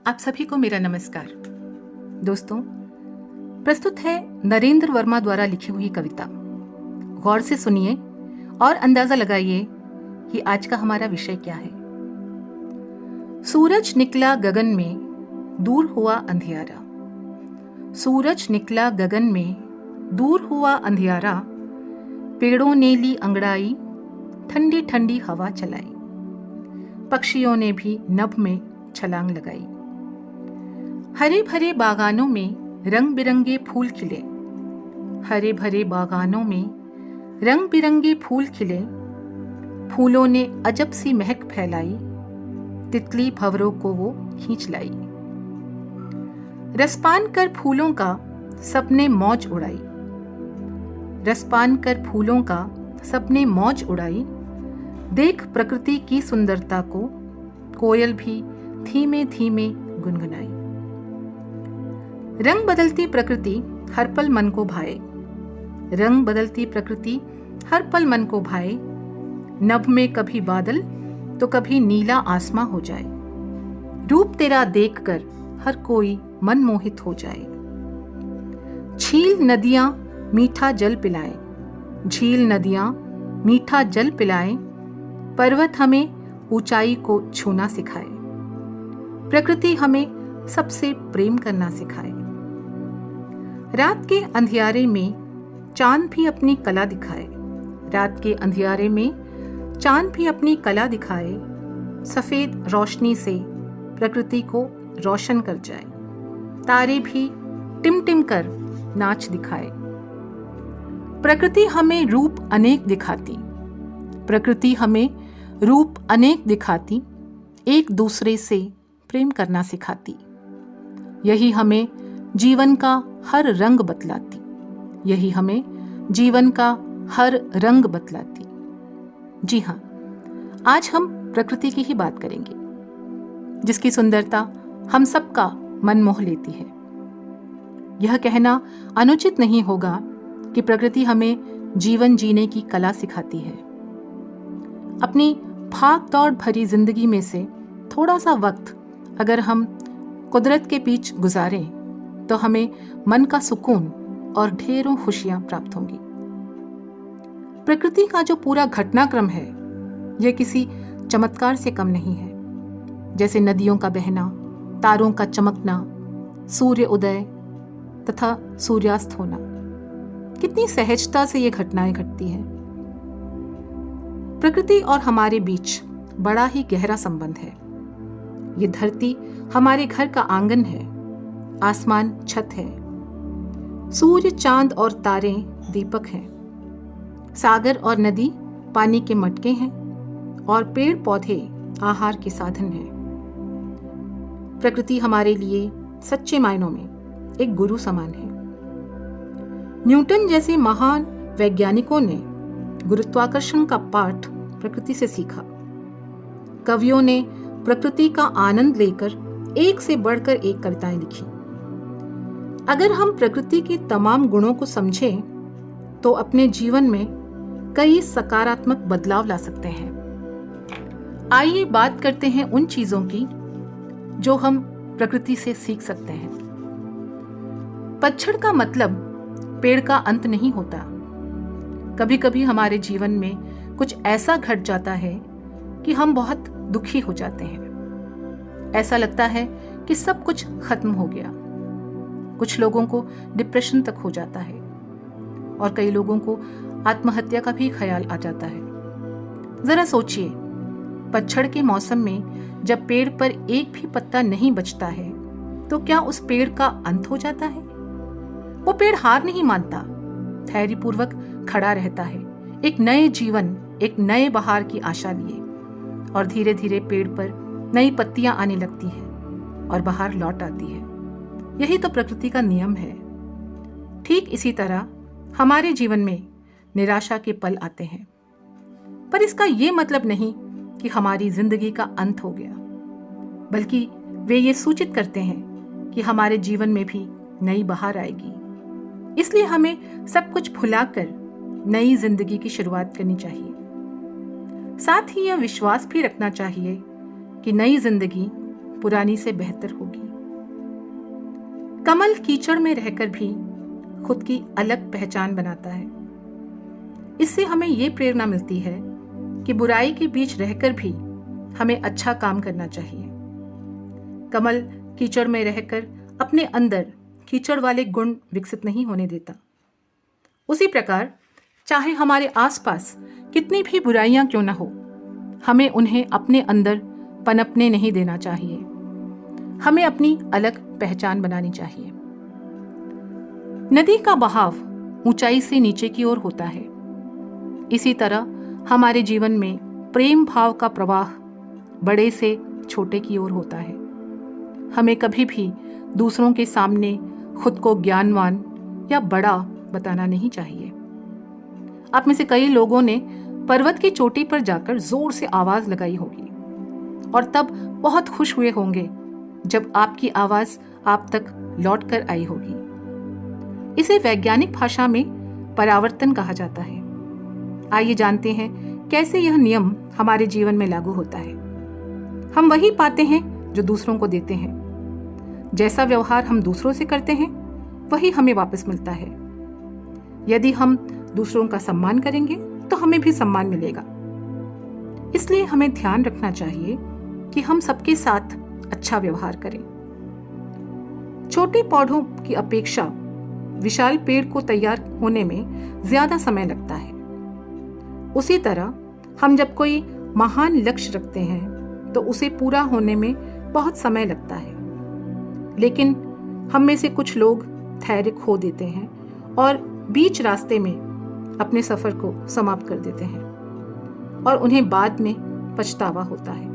आप सभी को मेरा नमस्कार। दोस्तों, प्रस्तुत है नरेंद्र वर्मा द्वारा लिखी हुई कविता। गौर से सुनिए और अंदाजा लगाइए कि आज का हमारा विषय क्या है। सूरज निकला गगन में, दूर हुआ अंधियारा। सूरज निकला गगन में, दूर हुआ अंधियारा। पेड़ों ने ली अंगड़ाई, ठंडी ठंडी हवा चलाई। पक्षियों ने भी नभ में छलांग लगाई। हरे भरे बागानों में रंग बिरंगे फूल खिले। हरे भरे बागानों में रंग बिरंगे फूल खिले। फूलों ने अजब सी महक फैलाई। तितली भंवरों को वो खींच लाई। रसपान कर फूलों का सबने मौज उड़ाई। रसपान कर फूलों का सबने मौज उड़ाई। देख प्रकृति की सुंदरता को कोयल भी धीमे धीमे गुनगुनाई। रंग बदलती प्रकृति हर पल मन को भाए। रंग बदलती प्रकृति हर पल मन को भाए। नभ में कभी बादल तो कभी नीला आसमां हो जाए। रूप तेरा देखकर हर कोई मन मोहित हो जाए। झील नदियां मीठा जल पिलाएं। झील नदियां मीठा जल पिलाएं। पर्वत हमें ऊंचाई को छूना सिखाए। प्रकृति हमें सबसे प्रेम करना सिखाए। रात के अंधियारे में चांद भी अपनी कला दिखाए। रात के अंधियारे में चांद भी अपनी कला दिखाए। सफेद रोशनी से प्रकृति को रोशन कर जाए। तारे भी टिमटिम कर नाच दिखाए। प्रकृति हमें रूप अनेक दिखाती। प्रकृति हमें रूप अनेक दिखाती। एक दूसरे से प्रेम करना सिखाती। यही हमें जीवन का हर रंग बतलाती। यही हमें जीवन का हर रंग बतलाती। जी हाँ, आज हम प्रकृति की ही बात करेंगे, जिसकी सुंदरता हम सबका मन मोह लेती है। यह कहना अनुचित नहीं होगा कि प्रकृति हमें जीवन जीने की कला सिखाती है। अपनी भाग दौड़ भरी जिंदगी में से थोड़ा सा वक्त अगर हम कुदरत के बीच गुजारें तो हमें मन का सुकून और ढेरों खुशियां प्राप्त होंगी। प्रकृति का जो पूरा घटनाक्रम है, यह किसी चमत्कार से कम नहीं है। जैसे नदियों का बहना, तारों का चमकना, सूर्य उदय तथा सूर्यास्त होना, कितनी सहजता से ये घटनाएं घटती हैं। प्रकृति और हमारे बीच बड़ा ही गहरा संबंध है। ये धरती हमारे घर का आंगन है। आसमान छत है। सूर्य, चांद और तारे दीपक हैं। सागर और नदी पानी के मटके हैं और पेड़ पौधे आहार के साधन हैं। प्रकृति हमारे लिए सच्चे मायनों में एक गुरु समान है। न्यूटन जैसे महान वैज्ञानिकों ने गुरुत्वाकर्षण का पाठ प्रकृति से सीखा। कवियों ने प्रकृति का आनंद लेकर एक से बढ़कर एक कविताएं लिखी। अगर हम प्रकृति के तमाम गुणों को समझें तो अपने जीवन में कई सकारात्मक बदलाव ला सकते हैं। आइए बात करते हैं उन चीजों की जो हम प्रकृति से सीख सकते हैं। पतझड़ का मतलब पेड़ का अंत नहीं होता। कभी कभी हमारे जीवन में कुछ ऐसा घट जाता है कि हम बहुत दुखी हो जाते हैं। ऐसा लगता है कि सब कुछ खत्म हो गया। कुछ लोगों को डिप्रेशन तक हो जाता है और कई लोगों को आत्महत्या का भी ख्याल आ जाता है। जरा सोचिए, पतझड़ के मौसम में जब पेड़ पर एक भी पत्ता नहीं बचता है तो क्या उस पेड़ का अंत हो जाता है? वो पेड़ हार नहीं मानता, धैर्यपूर्वक खड़ा रहता है, एक नए जीवन, एक नए बहार की आशा लिए, और धीरे धीरे पेड़ पर नई पत्तियां आने लगती हैं और बहार लौट आती है। यही तो प्रकृति का नियम है। ठीक इसी तरह हमारे जीवन में निराशा के पल आते हैं, पर इसका ये मतलब नहीं कि हमारी जिंदगी का अंत हो गया, बल्कि वे ये सूचित करते हैं कि हमारे जीवन में भी नई बहार आएगी। इसलिए हमें सब कुछ भुलाकर नई जिंदगी की शुरुआत करनी चाहिए। साथ ही यह विश्वास भी रखना चाहिए कि नई जिंदगी पुरानी से बेहतर होगी। कमल कीचड़ में रहकर भी खुद की अलग पहचान बनाता है। इससे हमें ये प्रेरणा मिलती है कि बुराई के बीच रहकर भी हमें अच्छा काम करना चाहिए। कमल कीचड़ में रहकर अपने अंदर कीचड़ वाले गुण विकसित नहीं होने देता। उसी प्रकार चाहे हमारे आसपास कितनी भी बुराइयां क्यों न हो, हमें उन्हें अपने अंदर पनपने नहीं देना चाहिए। हमें अपनी अलग पहचान बनानी चाहिए। नदी का बहाव ऊंचाई से नीचे की ओर होता है। इसी तरह हमारे जीवन में प्रेम भाव का प्रवाह बड़े से छोटे की ओर होता है। हमें कभी भी दूसरों के सामने खुद को ज्ञानवान या बड़ा बताना नहीं चाहिए। आप में से कई लोगों ने पर्वत की चोटी पर जाकर जोर से आवाज लगाई होगी और तब बहुत खुश हुए होंगे जब आपकी आवाज आप तक लौट कर आई होगी। इसे वैज्ञानिक भाषा में परावर्तन कहा जाता है। आइए जानते हैं कैसे यह नियम हमारे जीवन में लागू होता है। हम वही पाते हैं जो दूसरों को देते हैं। जैसा व्यवहार हम दूसरों से करते हैं वही हमें वापस मिलता है। यदि हम दूसरों का सम्मान करेंगे तो हमें भी सम्मान मिलेगा। इसलिए हमें ध्यान रखना चाहिए कि हम सबके साथ अच्छा व्यवहार करें। छोटे पौधों की अपेक्षा विशाल पेड़ को तैयार होने में ज्यादा समय लगता है। उसी तरह हम जब कोई महान लक्ष्य रखते हैं तो उसे पूरा होने में बहुत समय लगता है। लेकिन हम में से कुछ लोग धैर्य खो देते हैं और बीच रास्ते में अपने सफर को समाप्त कर देते हैं और उन्हें बाद में पछतावा होता है।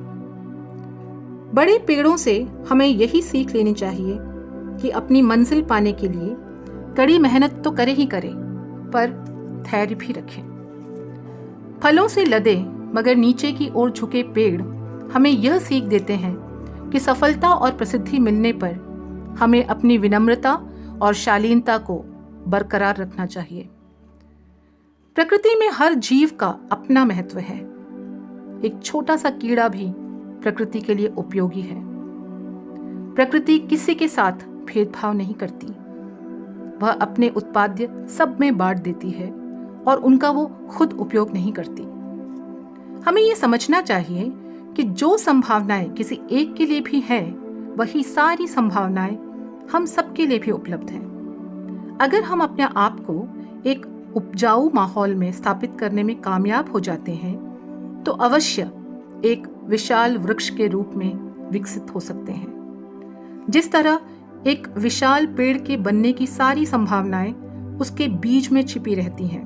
बड़े पेड़ों से हमें यही सीख लेनी चाहिए कि अपनी मंजिल पाने के लिए कड़ी मेहनत तो करे ही करें, पर धैर्य भी रखें। फलों से लदे मगर नीचे की ओर झुके पेड़ हमें यह सीख देते हैं कि सफलता और प्रसिद्धि मिलने पर हमें अपनी विनम्रता और शालीनता को बरकरार रखना चाहिए। प्रकृति में हर जीव का अपना महत्व है। एक छोटा सा कीड़ा भी प्रकृति के लिए उपयोगी है। प्रकृति किसी के साथ भेदभाव नहीं करती। वह अपने उत्पाद्य सब में बांट देती है और उनका वो खुद उपयोग नहीं करती। हमें ये समझना चाहिए कि जो संभावनाएं किसी एक के लिए भी है, वही सारी संभावनाएं हम सबके लिए भी उपलब्ध हैं। अगर हम अपने आप को एक उपजाऊ माहौल में स्थापित करने में कामयाब हो जाते हैं तो अवश्य एक विशाल वृक्ष के रूप में विकसित हो सकते हैं। जिस तरह एक विशाल पेड़ के बनने की सारी संभावनाएं उसके बीज में छिपी रहती हैं।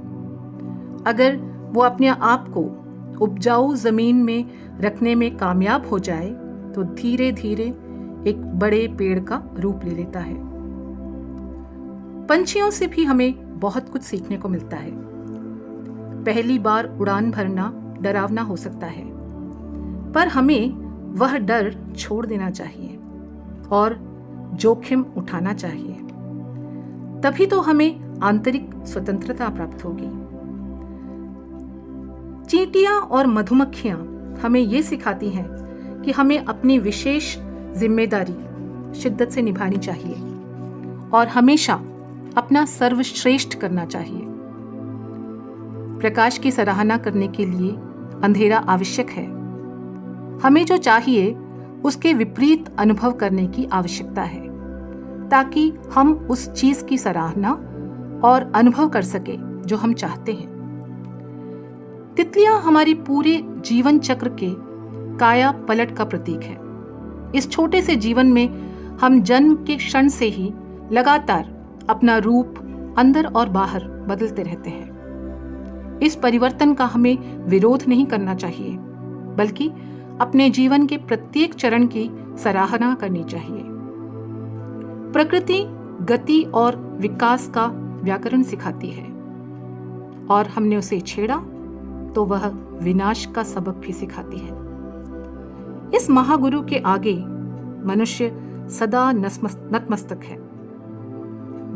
अगर वो अपने आप को उपजाऊ जमीन में रखने में कामयाब हो जाए तो धीरे धीरे एक बड़े पेड़ का रूप ले लेता है। पंछियों से भी हमें बहुत कुछ सीखने को मिलता है। पहली बार उड़ान भरना डरावना हो सकता है, पर हमें वह डर छोड़ देना चाहिए और जोखिम उठाना चाहिए। तभी तो हमें आंतरिक स्वतंत्रता प्राप्त होगी। चींटियां और मधुमक्खियां हमें ये सिखाती हैं कि हमें अपनी विशेष जिम्मेदारी शिद्दत से निभानी चाहिए और हमेशा अपना सर्वश्रेष्ठ करना चाहिए। प्रकाश की सराहना करने के लिए अंधेरा आवश्यक है। हमें जो चाहिए उसके विपरीत अनुभव करने की आवश्यकता है ताकि हम उस चीज की सराहना और अनुभव कर सके जो हम चाहते हैं। तितलियां हमारी पूरे जीवन चक्र के काया पलट का प्रतीक है। इस छोटे से जीवन में हम जन्म के क्षण से ही लगातार अपना रूप अंदर और बाहर बदलते रहते हैं। इस परिवर्तन का हमें विरोध नहीं करना चाहिए, बल्कि अपने जीवन के प्रत्येक चरण की सराहना करनी चाहिए। प्रकृति गति और विकास का व्याकरण सिखाती है और हमने उसे छेड़ा तो वह विनाश का सबक भी सिखाती है। इस महागुरु के आगे मनुष्य सदा नतमस्तक है।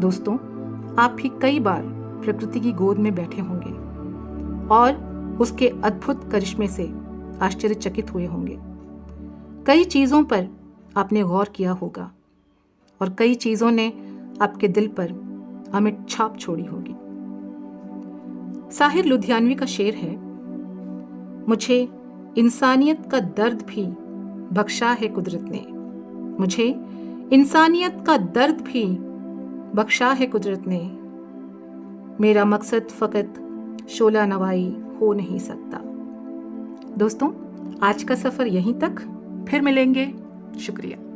दोस्तों, आप भी कई बार प्रकृति की गोद में बैठे होंगे और उसके अद्भुत करिश्मे से आश्चर्यचकित हुए होंगे। कई चीजों पर आपने गौर किया होगा और कई चीज़ों ने आपके दिल पर अमिट छाप छोड़ी होगी। साहिर लुधियानवी का शेर है, मुझे इंसानियत का दर्द भी बख्शा है कुदरत ने, मुझे इंसानियत का दर्द भी बख्शा है कुदरत ने, मेरा मकसद फकत शोला नवाई हो नहीं सकता। दोस्तों, आज का सफ़र यहीं तक, फिर मिलेंगे। शुक्रिया।